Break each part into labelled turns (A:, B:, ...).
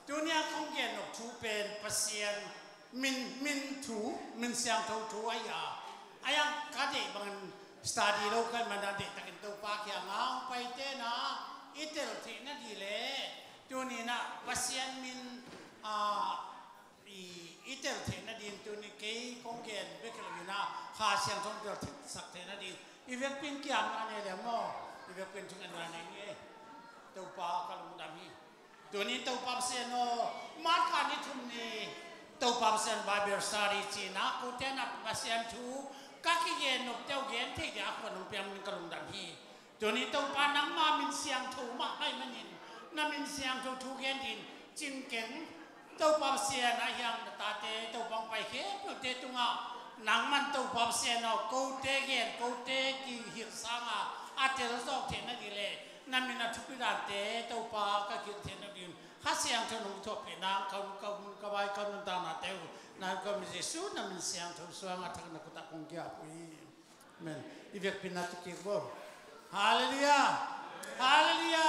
A: ตัวเนี้ยคงเกณฑ์ออกทูเป็นเปอร์เซียนมินทูมินเสียงทูไอ้ยาไอ้ยังกระเดบังสตาดีโลกันมันเด็กตะกินตัวปากอย่างเอาไปเต้นะอิตาลีนั่นดีเลยตัวนี้นะเปอร์เซียนมินอิตาลีนั่นดีตัวนี้เกย์คงเกณฑ์เบกเลยนะหาเสียงทงเดียวสักเท่นั่นดีอีเวกเป็นกี่อันนั่นเองมั้งอีเวกเป็นทุกอันนั่นเองตัวปากก็ลงดำฮีตัวนี้ตัวปั๊บเซนโนมาร์การนี่ทุ่มนี่ตัวปั๊บเซนบาเบอร์สตารีจีน่ากูเทนับปั๊บเซนทูกักเย็นนกเจ้าเย็นที่จะคนนุ่งเปียมมันกระลุงดังฮีตัวนี้ตัวปานังมามินเสียงถูมาให้มันยินนั่นมินเสียงถูถูเย็นดินจิงเก่งตัวปั๊บเซนไอ้ยังตาเตตัวบังไปเขยตัวเตตุงอ่ะนังมันตัวปั๊บเซนเอากูเตเย็นกูเตกี่หิวสังอ่ะอาเตลสอกเทนั่นดีเลยนั่นมีนักทุกด้านเตะตัวปากก็คิดเห็นนั่นเองข้าเสียงเท่านุ่งทบเป็นนางเขาไว้เขานุ่งตาหน้าเต้านั่นก็มีสูนั่นมีเสียงเท่าสว่างอัฐนักกุตะคงเกี่ยวปุยเมนอีเวกเป็นนักตุกิบฮาเลลูยาฮาเลลูยา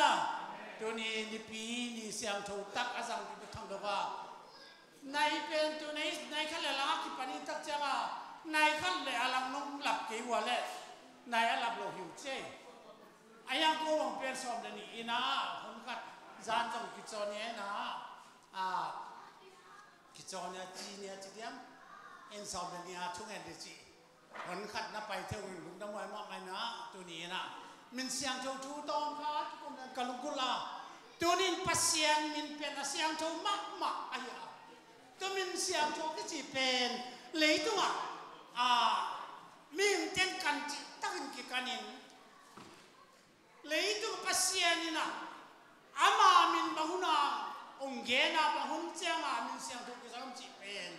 A: ตัวนี้นี่ปีนี่เสียงเท่าตักอาสังที่ทั้งดอกว่าในเป็นตัวนี้ในขั้นเลยละที่ปนิตักเจ้าในขั้นเลยอลังนุ่งหลับกี่วันเลยในอลับโลหิวเจ้ไอ้ยังกูวงเป็นสมเดนี่อีน่าคนขัดจานจงกิจเนี่ยนะกิจเนี่ยจีเนี่ยจีเดียมเอ็นสมเดนี่ทุกแห่งดีจีคนขัดนับไปเท่าหุ่นลุงน้ำมันมากไหมนะตัวนี้นะมินเสียงทูทูตอนคัดคนนั้นกลุกุลาตัวนี้ปัสเซียนมินเป็นเสียงทูมากไอ้ยาตัวมินเสียงทูก็จีเป็นเลยตัวมินเต้นกันจีตั้งกี่กันเองเลยตัวปัสเซียนนี่นะอามามินบางหุ่นองเกน่าบางหุ่นเจ้ามามินเสียงทุกอย่างจีเป็น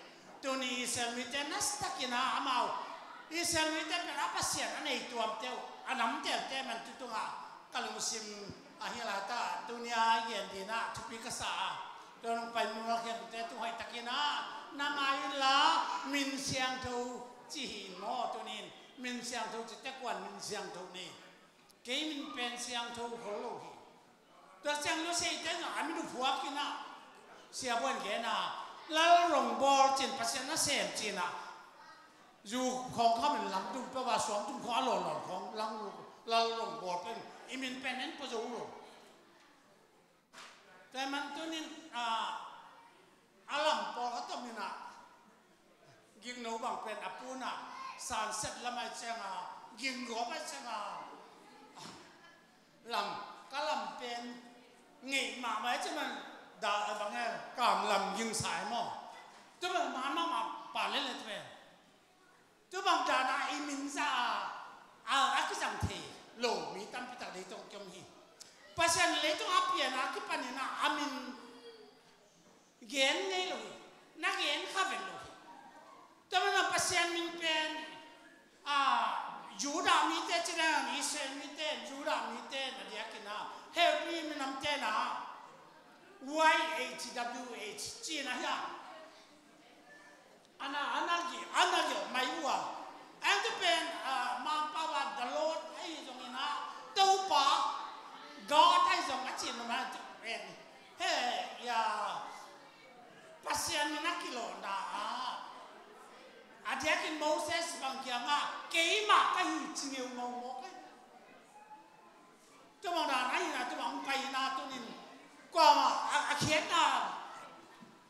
A: ตัวนี้เซลมิเตนัสตักินะอามาอีเซลมิเตเป็นอะไรปัสเซียนอันไหนตัวเจ้าอันนั้นเจ้าเจ้ามันตัวกลุ่มซิมเฮียลาตาตัวนี้เย็นดีนะทุกปีก็สาตัวลงไปมือเขียนเจ้าตัวให้ตักินะน้ำมันละมินเสียงทุกจีหินหม้อตัวนี้มินเสียงทุกจะตะกวนมินเสียงทุกนี่เกมินเป็นเสียงทูโหโลหิตัวเสียงรู้สึกได้หน่อยไม่รู้ผัวกินนะเสียบนเกน่ะแล้วลงบอลจินปัสเซียนน่ะเสียจินน่ะอยู่ของเขาเป็นหลังตุ้มแปลว่าสองตุ้มเขาหล่อของหลังแล้วลงบอลเป็นอิมินเป็นนั้นก็จะรู้แต่มันตัวนี้อารมณ์พอเขาต้องมีน่ะยิงหนูบางเป็นอปูน่ะสารเสร็จแล้วไม่ใช่งายิงหัวไม่ใช่งาลำก็ลำเป็นหงีมาไว้ใช่ไหมด่าบางแง่กำลำยิงสายหม้อจะเป็นมาป่าเล่นเลยจะเป็นจะบางด่านะอิมินซาอักจังเทโลมีตั้มพิตาเลยตรงจงฮีปัจจัยเลยต้องอัพยานะคือปัญญานะอามินเกณฑ์เนี่ยเลยนักเกณฑ์ข้าเป็นเลยแต่มันปัจจัยมินเป็นยูดามิเตจิระอิสราเอลมิเตยูดามิเตนั่นเดียกินะเฮลมีมันนำเตนะ YHWH จีนะฮะอันนั้นไม่รู้อ่ะอันที่เป็นมาปาวาดลอดไอ้ตรงนี้นะตัวปะกอดไอ้ตรงนั้นจีนมันจะเป็นเฮ้ยยาปัสเซียนมันนักกิโลนะอาเดียกินโมเสสบางอย่างเกี่ยมากก็หิจริงงงกันตัวบางด่านไอ้นะตัวบางไปนะตัวนี้กว่าอาเขียนนะ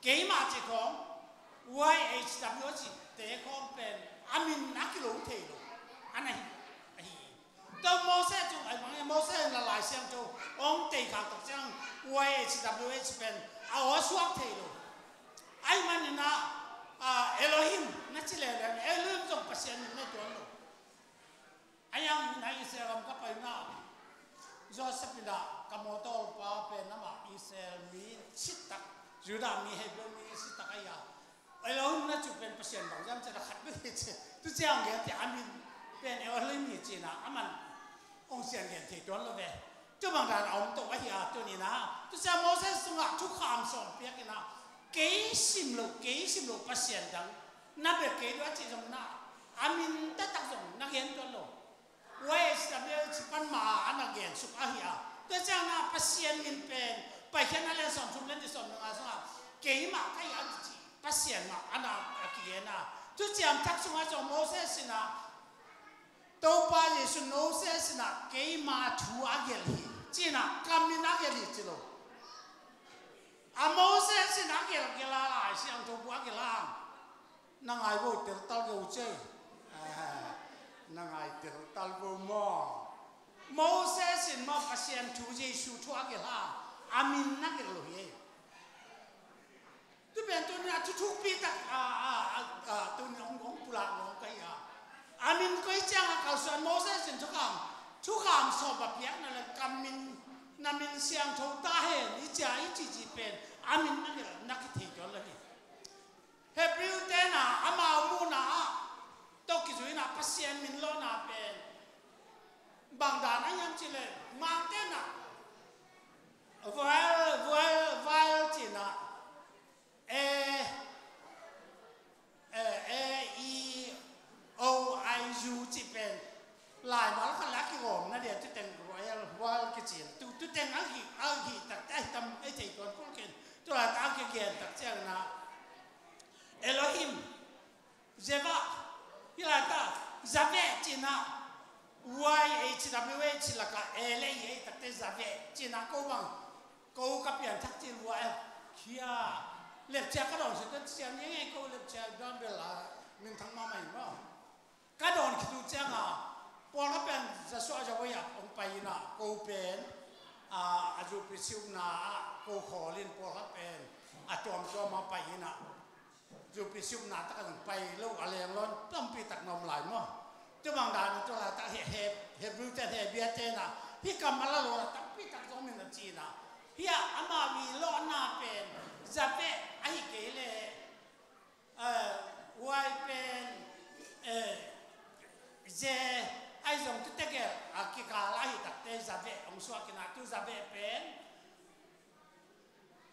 A: เกี่ยมากจีของ YHWH เตะของเป็นอามินนักกิโลเทโลอันไหนตัวโมเสสจุงไอ้บางอย่างโมเสสละลายเสียงจุงองเตะขาตกจัง YHWH เป็นเอาสวกเทโลไอ้มันนี่นะเอโลฮิมนั่นสิเลยเอโลฮิมจงปัสเซียนไม่ตัวนู้ไอ้ยังในอิสราเอลก็ไปนะโจเซฟนี่นะกัมโมโตป้าเป็นน้ำมันอิสราเอลมีสิตักยูดามีเฮบรอนมีสิตักไอ้ยาเอโลฮิมนั่นจุเป็นปัสเซียนบางอย่างจะขัดไม่ได้เจ้ทุกอย่างเงี้ยที่อามินเป็นเอโลฮิมมีจีน่ะอามันองเสียงเงี้ยที่ตัวนู้เว้ยจุบางด่านเอาตัวไอ้ยาตัวนี้นะทุกอย่างโมเสสส่งทุกคำส่งเปียกนะเกี่ยสิมโลปัสเซียนดังนับเป็นเกี่ยด้วยจีจงนะอามินตัดตักจงนักเรียนตัวโลเวสต์เบลชิปันมาอันนักเรียนสุขอาหิอาตัวเจ้านะปัสเซียนมินเป็นไปแค่นั้นเลยสอนชุมเล่นที่สอนหนึ่งอาสนะ sian ma ana akiena tu jam thak sunga so Moses na to pa Yesu Moses na ke ma thu agel hi china kamin agel hi chilo a Moses na agel gela la siang to bu agel la nangai bo tel tal go che nangai tel tal bo mo Moses in ma pasien thu Yesu thu agel ha amin na agel lo ye tu ben tu na tu thuk pi tak tu ngong pula ngong kai amin koi chang ka san Moses in thu kam so ba piak na la kamin namin siang tho ta he ni cha I chi pen amin na ke na ki the jo la ni Hebrew te na ama mu na to ki zui na pasien min lo na pen bang da na yam chi le ma te na while chi na E-I-O-I-U chỉ bên lại mà nó là cái gồm nó để tôi tên royal cái chuyện tôi tên ăn gì tất cả tâm ấy thì còn có cái tôi là ta cái kiện tất cả là Elohim Jeva như là ta Jave chỉ là YHWH chỉ là cái LA tất cả Jave chỉ là câu các biển thắc chỉ royal kia lệp cha các đồng sẽ xem những cái câu lệp cha đoan về là mình thắng mà mày mà các đồng khi tu cha à bọn nó bên ra xóa ra vậy ông bay na câu bên aju pisiu na câu khó lên bọn nó bên chom cho mà bay na aju pisiu na ta cần bay lâu ở liền luôn tâm pi tắc nằm lại mà chứ bằng đàn cho là ta hẹp rưu cha hẹp bia tên à khi cầm mà là luôn tâm pi tắc cho mình là gì na hi ama vi lo na bên Zabe ai kể lệ wai pen je ai dùng tu tege cái cả lại đặt tên Zabe ông xóa cái nào tu Zabe pen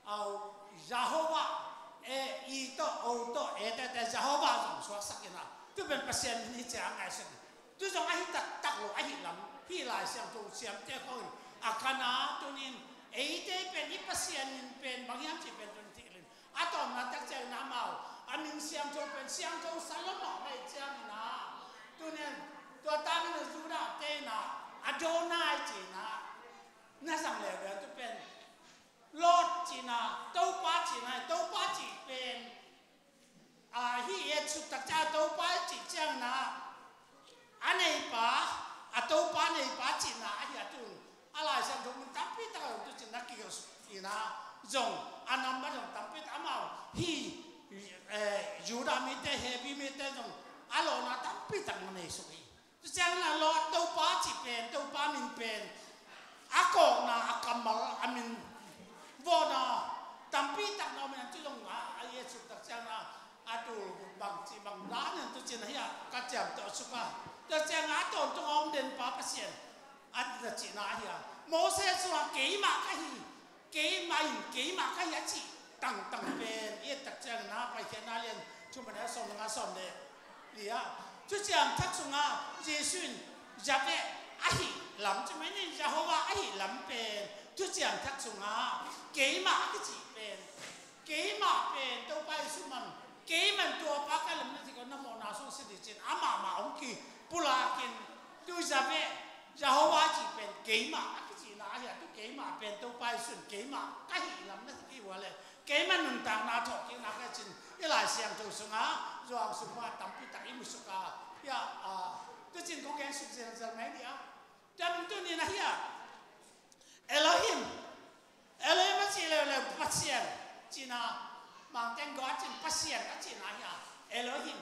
A: au Jehovah ito auto te Jehovah dùng xóa sắc cái nào tu bên pasien ni chả ngay sen tu dùng ai đặt lo ai làm phi lại xem tu xem te không akana tu nin te pen ni pasien pen bang yam chi pen atom na tak chang na mau amin siam cho pen siam cho Salomon mai chang na tu nen tu ta min Juda te na Adonai chi na sang le ga tu pen Lord chi na to pa chi pen hi e chu tak cha to pa chi chang na anei pa to pa nei pa chi na ya tu ala sang tu min tapi ta tu chi na ki na zong anam ba zong tampit amao hi Juda mi te hebi mi te zong alo na tampit ang ne so hi tu chang na lo to pa chi pen to pa min pen ako na akamal amin vo na tampit ang no min tu zong ai chu tak chang na atu bang chi bang la ne tu chin hi ka cham to suka tu chang a ton tu om den pa pasien at da chi na hi Moses wa ke ma ka hi kế mà cái giá trị tăng bên yên đặc trưng na phải khiến na liền chúng mình đã xong đấy thì chú chàng thắc xuống Giêsu Jabe ai lắm chứ mấy nên Jehovah ai lắm bên chú chàng thắc xuống kế mà cái gì kế mà bên đâu phải số mình kế mình tua ba cái làm gì còn nó mò nào xuống sinh trên mà ông kỳ pula kinh chú Jabe Jehovah chỉ bên kế mà ai tu kế mà bên đâu phải xuân kế mà cái gì lắm nó cái gì vậy kế mà nung tàng na thọ cái na cái chuyện cái lại xem tu sung rồi sung hoa tắm pi tắc im sung ya tu chuyện có cái sung xem mấy đi cho mình tu ni na Elohim nó chỉ là pasien chỉ na mang tên gọi chỉ pasien cái chỉ na Elohim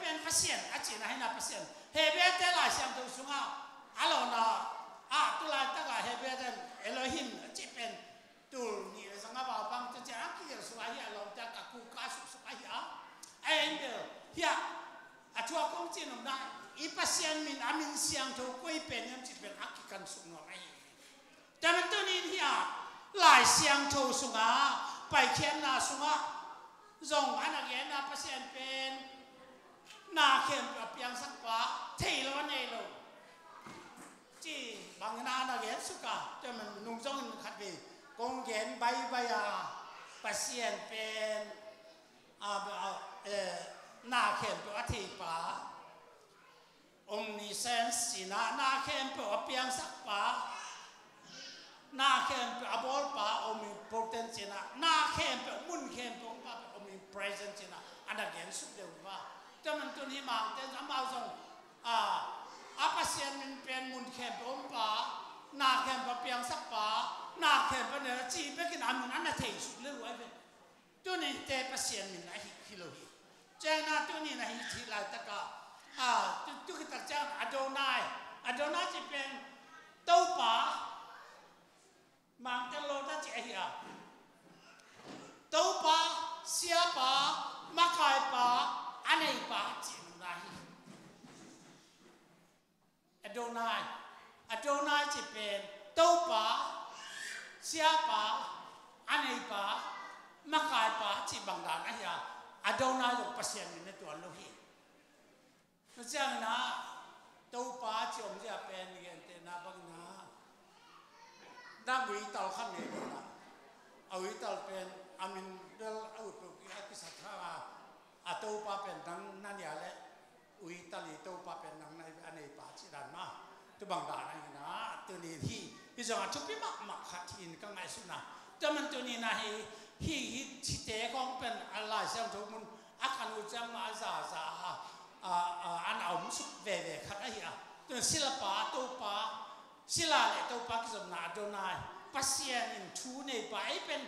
A: bên pasien cái chỉ na pasien hệ bên thế lại xem tu sung alo na tu lai ta ga hebe den Elohim chi pen tu ni le sanga ba bang tu cha ki su ai ya lo ta ka ku ka su ai ya and here atua kong chi nom na i pasien min amin siang tho koi pen yam chi pen ak kan su no ai ta men tu ni here lai siang tho su nga pai khen na su nga zong ana ge na pasien pen na khen pa piang sak pa thei lo nei lo chỉ bằng na là ghé suka cho mình nung trong khát về con ghé bay pasien pen na khen pe athi pa omniscience sina na khen pe apiang sak pa na khen pe abol pa omnipotent sina na khen pe mun khen pe pa omnipresent sina ana gen su de wa taman tun hi mang ten amao song apasian min pen mun khen pe pa na khen pe apiang sak pa na khen pe ne chi pe kin amun ana thei su le wa ve tu ni te pasien min na hi lo hi chana tu ni na hi thi la ta ka tu ki ta chang adonai chi pen tau pa mang ten lo ta chi hi tau pa sia pa makai pa anei pa chi na hi adonai chi pen tau pa sia pa anei pa makai pa chi bang dan a ya adonai lo pasien min na tu lo hi no chang na tau pa chi om ja pen gen te na bang na da gui tal khan ne na awi tal pen amin del au tu ki ati satha a tau pa pen dang nan ya le ui tali tau pa pen nang nai anei pa chi dan ma tu bang dan ai na tu ni hi jong a chu pi ma khat in ka ngai su na ta man tu ni na hi chi te kong pen ala sang thu mun akan u chang ma za an om su ve khat ai tu sila pa tau pa sila le tau pa ki som na adonai pasien in thu nei pa ai pen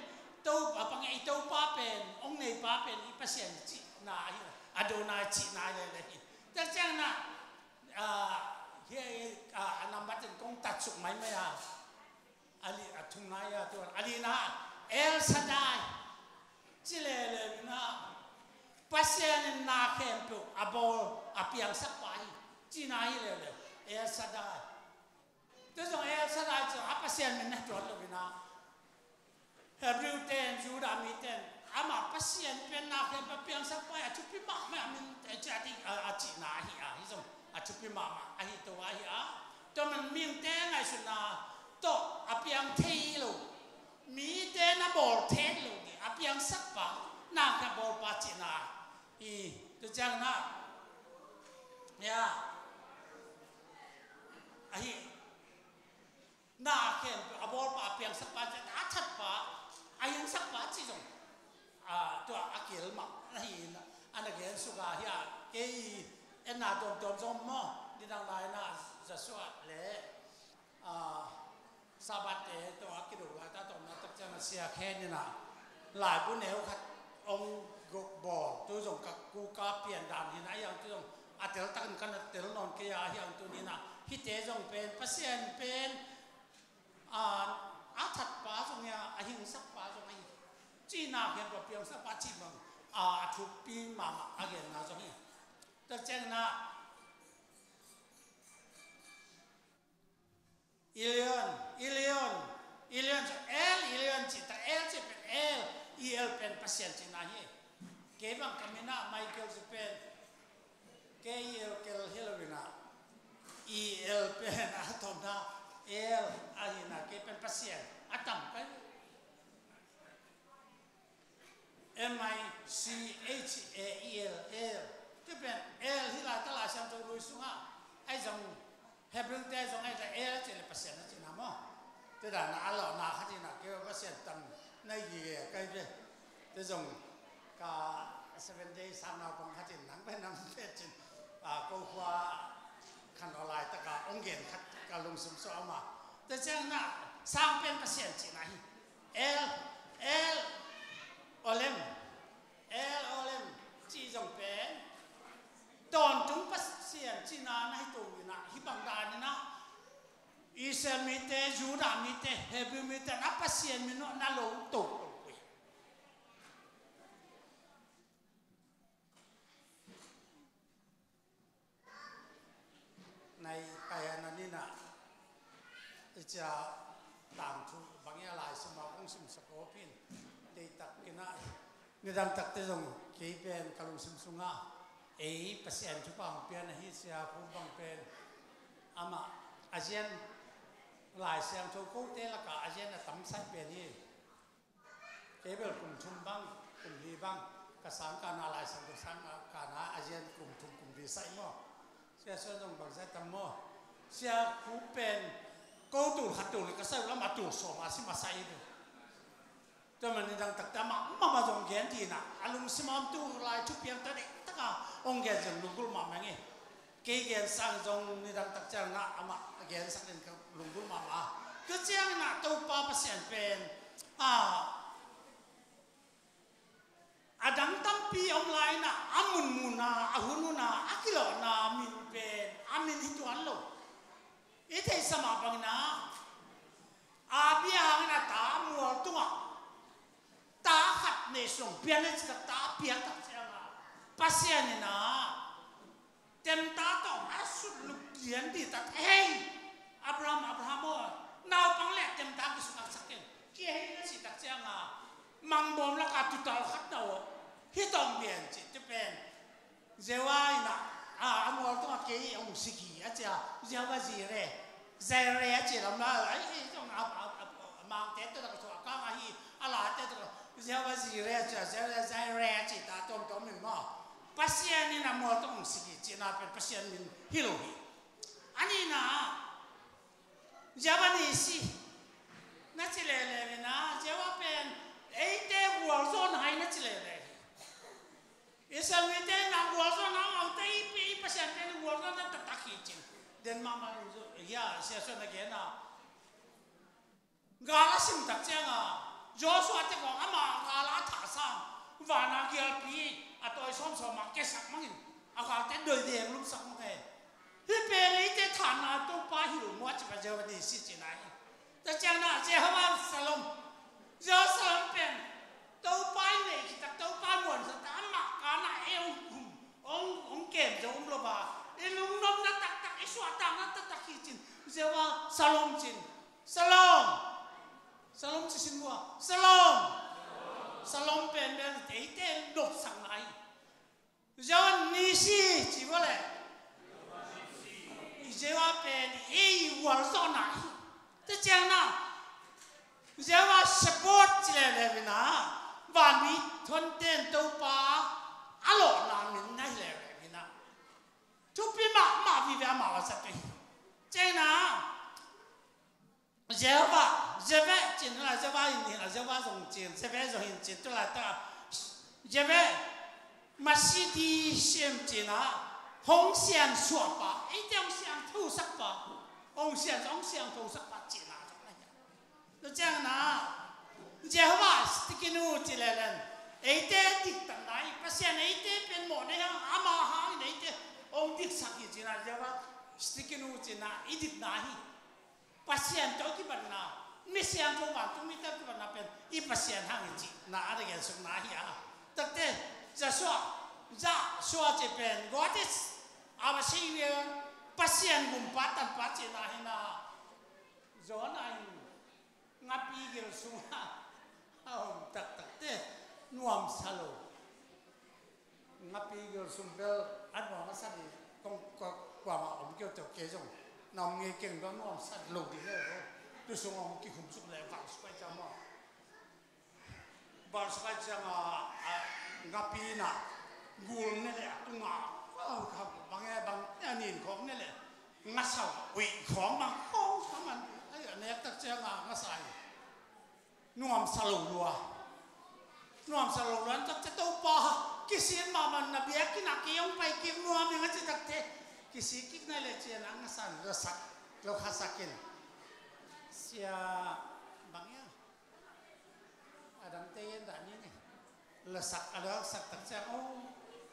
A: tau pang ai tau pa pen ong nei pa pen i pasien chi na ai adonai chi na le ta chang na he number ten kong tat suk mai mai ali athum na ya tu ali na El Shaddai chile le na pasien na khem pu abol apiang sak pai chi na hi le El Shaddai tu jong El Shaddai chu apasien men na tu lo na Hebrew ten Judah mi ten ama pasien pen na khem apiang sak pai chu pi ma ma min cha ti a chi na hi hi jong a chu pi ma a hi to wa hi to man ming te ngai su na to apiang thei lo mi te na bol the lo ni apiang sak pa na ka bol pa chi na i tu chang na ya ai na khen abol pa apiang sak pa a that pa ayang sak pa chi jong to akil ma hi na ana gen su ga ya ke en na dom som mo di dang lai na za swa le sabat te to akidu la ta to na tak chang sia khen ni na lai bu neu khat ong go bo tu jong ka ku ka pian dan ni na yang tu jong atel tak kan atel non ke ya yang tu ni na hi te jong pen pasien pen a that pa jong ya a hing sak pa jong ai chi na khen pa piang sak pa chi bang thu pi ma again na jong hi tak chang na Ilion chi ta el chi pen pen pasien chi na hi ke bang kamina Michael chi pen ke kel Hillary pen atom na na ke pen pasien atam ka MICHAEL ke pen hi la ta la sam to lu sunga ai jong Hebrew te jong ai ta chi le pasien chi na mo te da na lo na kha chi na ke pasien tam nai yi kai be te jong ka 7 days sam na pong kha chi nang pe nam pe chi ko kwa khan online ta ka ong gen khat ka lung sum so ma te chang na sang pen pasien chi na hi el olem chi jong pen ton chúng pasien chi na nai tu na hi bang da ni na Israel mi te Judah mi te Hebrew mi te na pasien mi no na lo tu nai kaya na ni na cha tang thu bang ya lai sum ong sum sako pin te tak kina ni dam tak te jong ke pen kalung sum sunga pasien chu pang pian hi sia pu bang pen ama ASEAN lai siang thu ko te la ka ASEAN na tam sai pen hi ke bel kum thum bang kum hi bang กษานการอะไรสังกุสังการอาเจียนกลุ่มทุกกลุ่มวิสัยมั่วเสียส่วนตรงบางเส้นตั้มมั่วเสียผู้เป็นกูตูขัดตูเลยก็ใส่แล้วมาตูสมาสิมาใส่ดูแต่มันนี่ดังตักแต่มาจงเกียนทีน่ะอารมณ์สิมาตูลายชุบเพียงแต่เด็กตะกาองเกียนจงลุงกุลมาเงี้ยเกียนสังจงนี่ดังตักเจ้าหน้าอามาเกียนสังเด็กลุงกุลมาก็เจ้าหน้าตัวป้าเปอร์เซ็นต์เป็นดังตั้มปีอมไลน์น่ะอามุนมุนาอาหุนุนาอากิโลนามินเป็นอามินฮิตุอันโลอีเทสมาบังนาอาเบียหังนาตามัวตุงะตาขัดเนส่งเปียนเลยจิตตาเปียกตักเสียงปัสยานี่นะเต็มตาต้องอาสุดลุกเกียนดีตัดเฮ้ยอับรามนาวปังเล็กเต็มตากิสุนักสักเกนเกี่ยให้นั่นสิตักเสียงมังบอมละกาตุตาขัดนาวฮิตองเบียนจิตเป็นเจวายนะมัวตุงะเกี่ยองสิกีอาจจะเจวาจีเร่ใจเร่จิลำละไอ้ตรงมังเต็มตัวก็ชัวก้างไอ้อะไรเต็มตัวเจวาจีเร่จะใจเร่จิตาตรงมินมาปัสยานี่นะมัวตุงสิกีจิน่าเป็นปัสยามินฮิโลฮีอันนี้นะเจวานี่สินั่นจิเลเลยนะเจวาเป็นไอ้เด็กวัวโซนให้นั่นจิเลเลยอิสลามเด็กนักวัวโซนเอาแต่อีปัสยาเป็นวัวโซนนั่นตัดตักขี้จิเดินมาอย่าเสียส่วนนักเรียนนะกาลสิมตักเจ้าโยสวดเจ้าของอามากาลาถาสังวานาเกียร์ปีอัตโอยซ้อมสมัครเกสักมั้งอากาศเต้นโดยเดียงลุกสักมั้งเองที่เป็นไอ้เจ้าฐานะตัวป้าหิวมัวจะมาเจอวันนี้สิจีนายแต่เจ้าหน้าเจ้าว่าสลมเจ้าสลมเป็นตัวป้าเนี่ยคิดแต่ตัวป้าหมดสตาร์มากาหน้าเอวองเก็บจะลบไอ้ลุงนมนั่นตักไอ้สวดตังนั่นตักขี้จินเจ้าว่าสลมจินสลมจิสินวัวสลมเป็นไอ้เต้นดกสังไหนเจ้านิสิจีบอะไรเจ้าว่าเป็นไอ้วัวโซนไหนแต่เจ้าน่ะเจ้าว่าสปอร์ตจีเลยนะวันนี้ทนเต้นตัวป้าอร่อยนามินนั่นเลยนะทุกปีมาวิเวียมาว่าสักทีเจ้าน่ะเจ้าว่าจินละเจ้าว่าอินเดียเจ้าว่าส่งจินเจ้าว่าส่งอินจินตัวละตัวเจ้าว่ามาสิที่เชื่อมจินนะ红线说吧，一定想偷杀吧，红线偷杀吧，จินละจังไรแล้วเจ้าน่ะเจ้าว่าสติกินูจิเลนไอ้เต้ติดตั้งไหนภาษาไอ้เต้เป็นหมดเนี่ยอามาหางไอ้เต้องติดสักจินละเจ้าว่าสติกินูจินละอีดิบไหนpasien tau ki banna misian tau ban tu mi ta ki banna pen I pasien hang ji na ada gen sung na hi takte ja so je pen what is aba si we pasien gum patan pa che na hi na zo na ngapi gel sung ha takte nuam salo ngapi gel sung bel an ma ma sa ni kong kwa ma om kyo to ke jong nằm nghe kinh đó nó sạch lục đi rồi tôi xuống ông kia không xuống lại vào xoay cho mà ngáp pi na guồng này lẹ tung à bằng nghe bằng nhìn khóm này lẹ ngắt sầu quỷ khóm bằng không sao mà ấy ở này tất nhiên là ngắt sai nuông sầu luôn tất tao pa cái gì mà mình là biết cái nào cái ông phải cái nuông mình chỉ tất thế kisi kik na le chen ang san lo khasakin sia bangya adam te yen da ni le sak ada sak tak cha o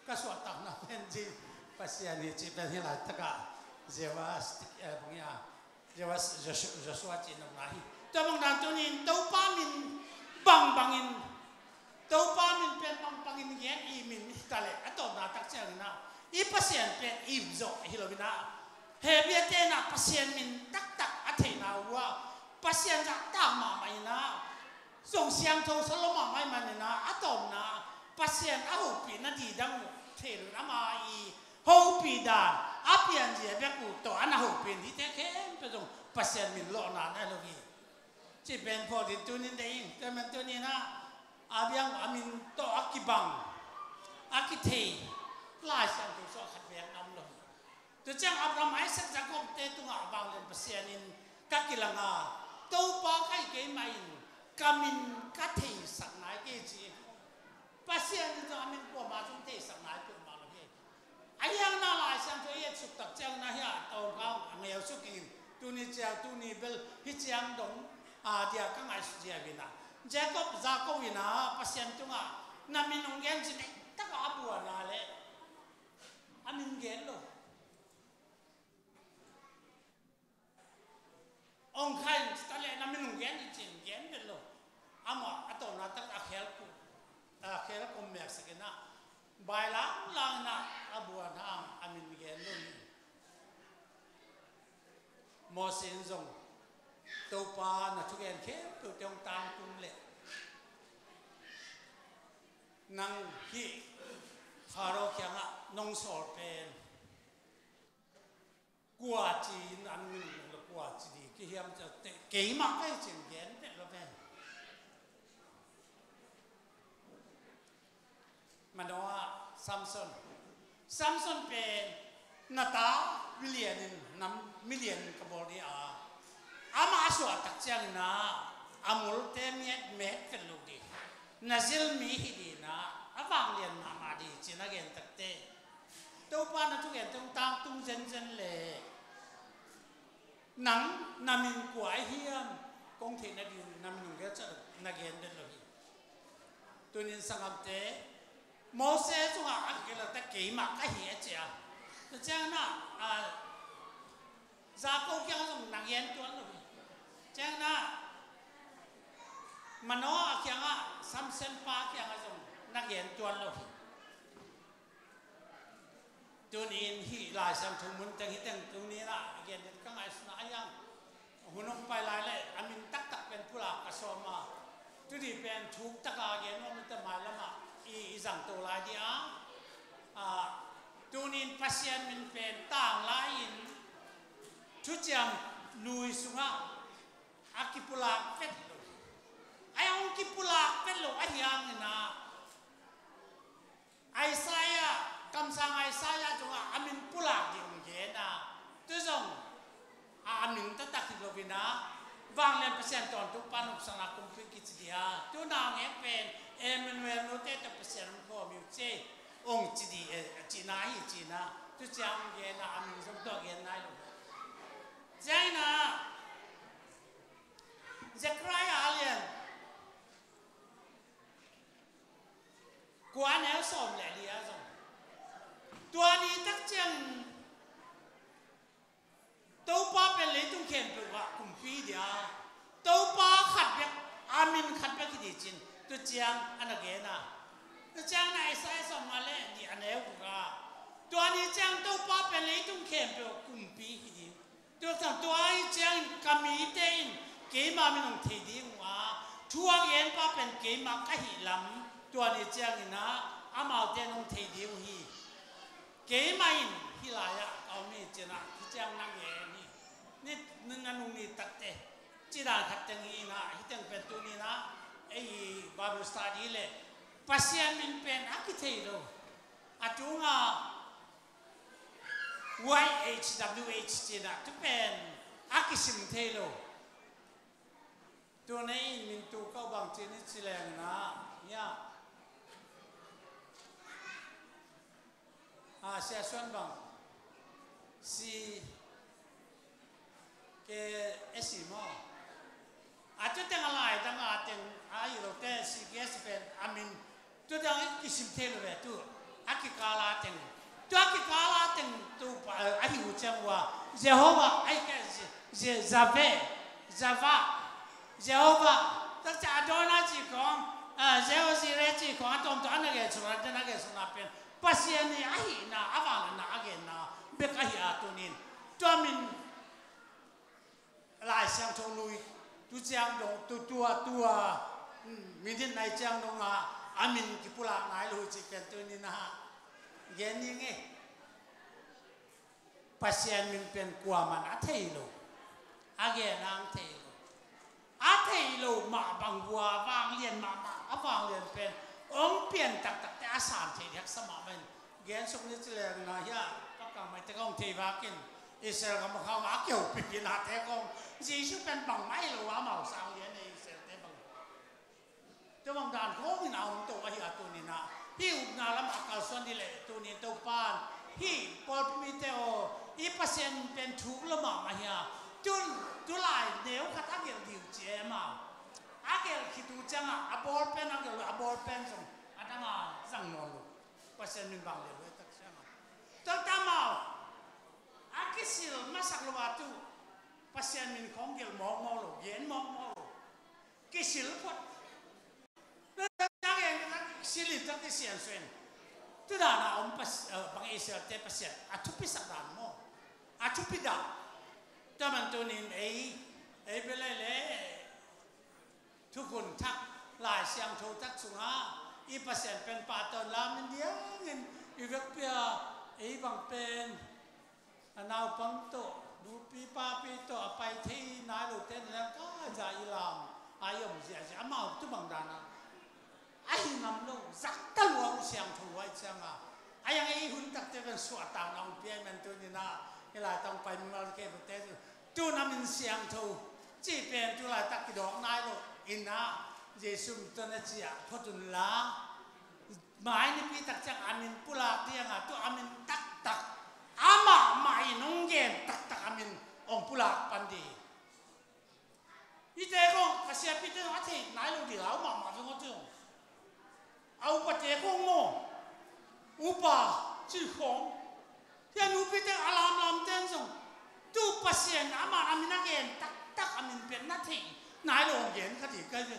A: ka so ta na pen ji pasia ni chi pen hila taka jewa bangya jewa joshua chi no na hi to bang dan to ni to pa min bangin to pa min pen bangin yen I min ta le ato na tak cha na I pasien pen ibzo hilobina hebiate na pasien min tak athena wa pasien ja ta ma mai na song siang tho saloma mai man na atom na pasien a ho pi na di dang thel na ma I ho pi da apian je be ku to ana ho pi ni te khem pe jong pasien min lo na na lo gi chi ben pho di tu nin dei te man tu ni na abiang amin to akibang aki thei lai sang tu so khat vek nam lo tu chang Abraham Isaac Jacob te tu nga bang len pasian in kakilanga to pa kai ke mai kamin ka thei sak nai ke chi pasian ni to amin ko ma chung thei sak nai tu ma lo he ayang na lai sang tu ye suk tak chang na ya to ka ngel su ki tu ni cha tu ni bel hi chiang dong dia ka ngai su dia bina Jacob ina pasian tu nga namin ong gen chi ta ka abu na le amin gen lo ông khai ta lệ nằm bên ngén thì chuyện ngén được rồi, ama ato na tak akhel ko mer sakena, bài lang na abuan hang amin ngén luôn, Moses zong, tàu pa na thu ngén khe, tàu trong tang tung lệ, nang hi, Pharaoh kia ngạ nông sor pen, qua chi ăn là qua chi cái hiểm cho kỹ mà cái chuyện kiến đấy là về mà đó Samson về nata million cái bộ đi ama số tắc chăng na amul tem yet mét cái lúc đi nazil mi hi na avang liền mà đi chỉ là gen tắc te đâu pa na tu gen tung dân lệ nắng namin quái hiểm công thể na đi namin nghe chắc na gen đến rồi tôi nên sang âm thế Moses chúng cái là ta kỹ mà cái hiểm chả tôi chẳng na gia câu kia dùng na gen tuấn rồi chẳng na mà nó kia Samson pa kia dùng na gen tuấn rồi tôi nên hi lại sang thùng muốn tăng hi tăng tôi nên là gen đến các ngài suna ayang hunong pai lại lệ amin tak pen pula kasoma tôi đi pen thuk tak gen nó mình tâm mai lama i giang tô lại đi tôi nên pasien mình pen tang lại in chú chăm lùi xuống akipula pet ayang kipula pet lo ayang na Isaiah cầm sang Isaiah chúng amin pula di ungge na tu zong amin ta tak lo bina vang len pasien ton tu panuk sang akum ki dia tu na nge pen Emmanuel no te ta pasien ko mi che ong chi di chi na hi chi na tu chang ge na amin som to ge na lo jai na Zechariah alien quan el som le li a zong tua ni tak chang tàu pa pen lấy tung khen tu wa kum pi dia tàu pa khat bek amin khat bek di chin tu chang anage na tu chang na sai som ma le di ane ku ga tua ni chang tàu pa pen lấy tung khen tu kum pi di tu sang tua ai chang kami te in ke ma min ong the di wa thuang yen pa pen ke ma ka hi lam tua ni chang na amao te nong the di hi kế mai hi lại ao mi chỉ là hi chang năng nghề ni nâng anh ni tắc te chỉ là khát tiếng hi na hi tiếng pen tu ni na ai Bible study le pasien min pen akithei lo atunga YHWH chỉ là tu pen akisim thei lo tu này min tu cao bằng trên chỉ là na ya xe xuân bằng si cái gì mà tôi đang lại đang tiếng yêu thế si cái gì amin tôi đang cái sim thế rồi tu cái kala tiếng tôi cái kala tiếng tu yêu chăng wa Jehovah cái gì Jehovah tất cả đó là chỉ có Jehovah chỉ có tổng toàn là cái số nào bên pasien ni ahi na avang na again na bekahi atunin tuamin lai sang thong lui tu chang dong tua min nai chang dong amin ki pula nai lu chi ken tu ni na gen ni nge pasien min pen kwa man a thei lo again nang thei lo ma bang bua wang lien ma avang lien pen องเปลี่ยนตักแต่อาสามเทียกสมัครมันเกณฑ์สุนิจเลงนะฮะก็กำไม่แต่กองเทวากินอิสราเอลก็มาเข้ามาเกี่ยวปีนาเทกองจีชุเป็นบังไม่หรือว่าเมาสาวเย็นในอิสราเอลเทบังแต่บางด่านเขาไม่เอาตัวไอ้ตัวนี้นะที่อุณาละมากส่วนที่เลยตัวนี้ตัวปานที่พอมีแต่โออีเปอร์เซ็นต์เป็นถูกละมามาเฮียจุลายเดี๋ยวข้าทักอย่างดิวเจมาอาเกลคิดดูจังอ่ะอบอลเป็นอาเกลอบอลเป็นส่งอันนั้นมาสั่งนอนลูกเปอร์เซ็นต์มันบางเลยตักเสียมาตั้งแต่มาอากิสิลมาสักละวัตุเปอร์เซ็นต์มันของเกลมองลูกเย็นมองลูกกิสิลพอดนั่นอย่างนั้นสิลิตั้งแต่เสียงส่วนทุกด้านอ่ะบางอิสราเอลเปอร์เซ็นต์อาทุพิสักด้านมั้งอาทุพิดาแต่มันตัวนี้เป็นไรเลยทุกคนทักหลายเสียงโทรทักสุงาอีเปอร์เซ็นต์เป็นป่าตอนลามันเดียวเงินอีเวกเปียบางเป็นนาวปังโตดูปีป้าปีโตไปที่นายลูกเต้นแล้วก็จะอิลามอายมเสียอามาทุกบางด้านนะไอ้นำลูกจักตะลวงเสียงถูไว้เสียงอ่ะไอ้ยังไอ้หุ่นตักเตเป็นสวดต่างน้องเปียมันตัวนี้นะเวลาต้องไปเมืองเก็บเต้นตัวนั้นมันเสียงถูจีเป็นตัวไรตักกิดอกนายลูกอินนะเยซูมิตัวนั้นเสียพอตุนละหมายในปีตักจากอามินปุลาเดียงอ่ะตัวอามินตักอามาไม่น้องเย็นตักอามินองปุลาปันดีอีเจ้าของกษัตริย์ปีเตอร์อาทิตย์นายลูกเดียวมาเป็นคนที่เอาปัจเจกงโมอุปาจีของที่นูปีเตอร์อาลามเต้นส่งตู้ปัสเซียนอามาอามินนักเย็นตักอามินเป็นนาทีนายลงเย็นคดีก็จะ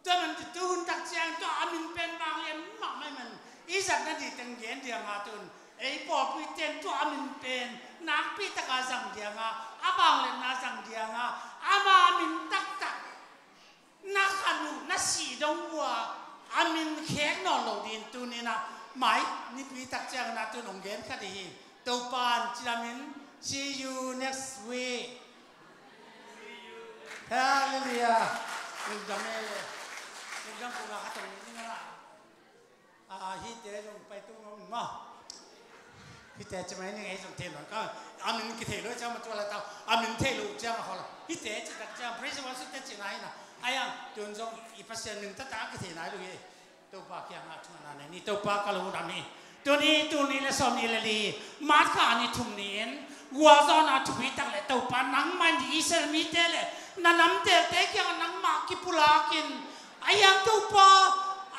A: แต่มันตูนตักเสียงตัวอามินเป็นบางเย็นมากไม่มันอีสัตว์นั่นดีตั้งเย็นเดียงอาตุนไอ้ปอบปีเต็นตัวอามินเป็นนักปีตะกาสังเดียงอาบางเล่นนาสังเดียงอามาอามินตักนักขันุนักสีดงวัวอามินเค้กนอนลงดินตัวนี้นะหมายนี่ปีตักเสียงนาตุนลงเย็นคดีตัวปานจิรามิน see you next week Hallelujah. Nagdamele. Nagdam ko nakatong ini nga. Hite yung paitong mo. Hite chama ini ay yung telo. Amin kitelo chama tuwala tao. Amin telo chama hola. Hite chama praise was it chama na. Ayang tunjong ipasyan ng tata kitena lu ye. To pa kya nga chuma na ni to pa kalau dami. Tuni le som ni leli. Mat ka ni tumnin. Wazon at tuwitak le to pa nang man di isel mitele. Nanam te kya nang makipulakin ayang to pa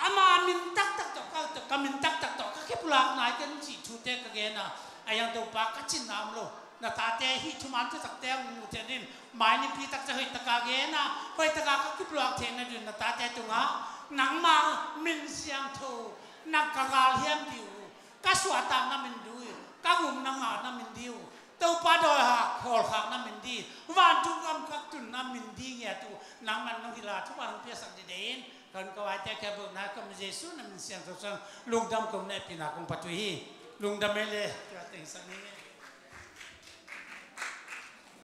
A: ama min tak to ka min tak to ka kipulak na kan si chute ka gena ayang to pa ka chin nam lo na tate hi thuman to tak te mu te din mai ni pi tak cha hoi ta ka gena hoi ta ka kipulak the na din na tate to nga nang ma min siang to nak ka gal hiam diu ka swata na min du ka gum na nga na min diuตัวปลาดอยหักคอหักน้ำมินดีวันทุกคำคักตุนน้ำมินดีเงี้ยตัวน้ำมันน้องกีฬาทุกวันเพียสักเด่นคนก็ว่าแต่แค่บอกนะก็ไม่เจสุน้ำมินเสียงทุกสังลุงดำคงเนี่ยปีนาคงปัจจุบันลุงดำไม่เลยจะแต่งสักนี้